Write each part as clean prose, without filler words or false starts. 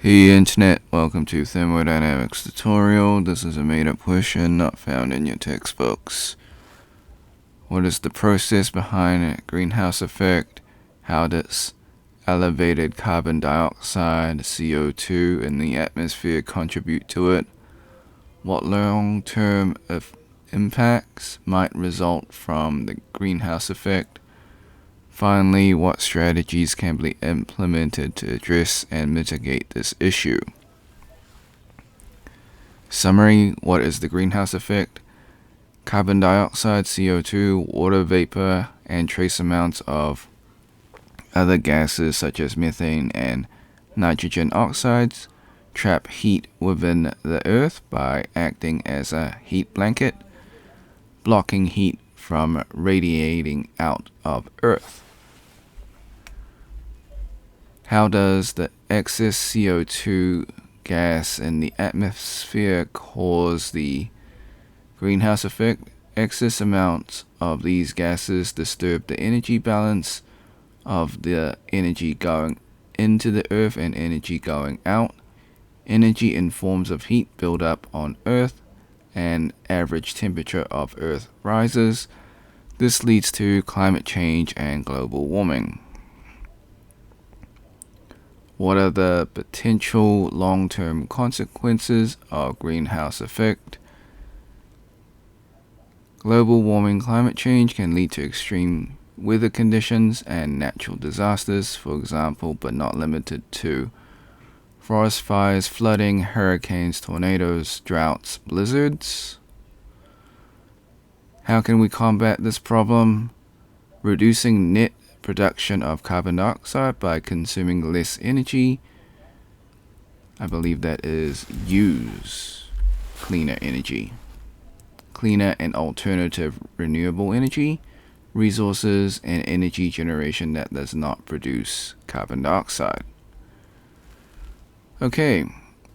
Hey Internet, welcome to Thermodynamics tutorial. This is a made-up question not found in your textbooks. What is the process behind a greenhouse effect? How does elevated carbon dioxide, CO2, in the atmosphere contribute to it? What long-term impacts might result from the greenhouse effect? Finally, what strategies can be implemented to address and mitigate this issue? Summary: what is the greenhouse effect? Carbon dioxide, CO2, water vapor, and trace amounts of other gases such as methane and nitrogen oxides trap heat within the earth by acting as a heat blanket, blocking heat from radiating out of Earth. How does the excess CO2 gas in the atmosphere cause the greenhouse effect? Excess amounts of these gases disturb the energy balance of the energy going into the Earth and energy going out. Energy in forms of heat build up on Earth, and average temperature of Earth rises. This leads to climate change and global warming. What are the potential long-term consequences of greenhouse effect? Global warming, climate change can lead to extreme weather conditions and natural disasters, for example, but not limited to forest fires, flooding, hurricanes, tornadoes, droughts, blizzards. How can we combat this problem? Reducing net production of carbon dioxide by consuming less energy. I believe that is use cleaner energy. Cleaner and alternative renewable energy, resources, and energy generation that does not produce carbon dioxide. Okay,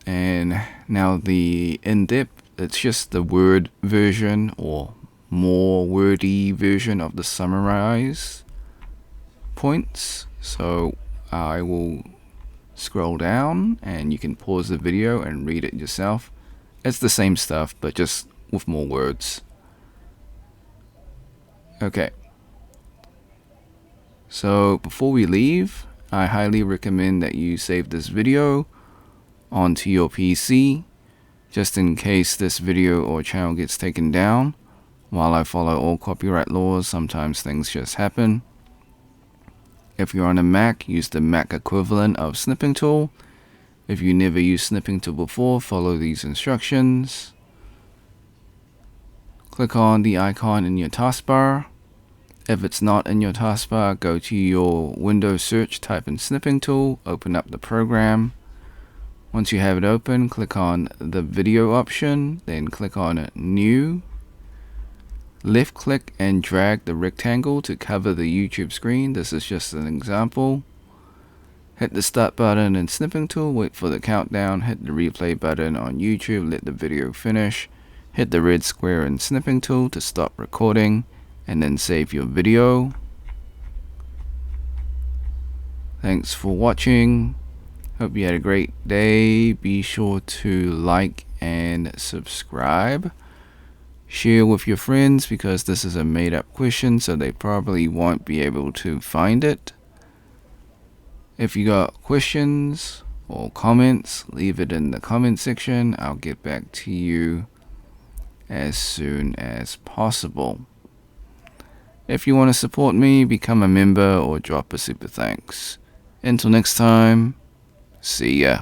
and now the in-depth, it's just the word version or more wordy version of the summarized points. So I will scroll down and you can pause the video and read it yourself. It's the same stuff, but just with more words. Okay. So before we leave, I highly recommend that you save this video onto your PC, just in case this video or channel gets taken down. While I follow all copyright laws, sometimes things just happen. If you're on a Mac, use the Mac equivalent of snipping tool. If you never used snipping tool before, follow these instructions. Click on the icon in your taskbar. If it's not in your taskbar, go to your Windows search, type in snipping tool, open up the program. Once you have it open, click on the video option, then click on new. Left click and drag the rectangle to cover the YouTube screen. This is just an example. Hit the start button in snipping tool, wait for the countdown, hit the replay button on YouTube, let the video finish. Hit the red square in snipping tool to stop recording, and then save your video. Thanks for watching. Hope you had a great day. Be sure to like and subscribe. Share with your friends because this is a made-up question, so they probably won't be able to find it. If you got questions or comments, leave it in the comment section. I'll get back to you as soon as possible. If you want to support me, become a member or drop a super thanks. Until next time, see ya.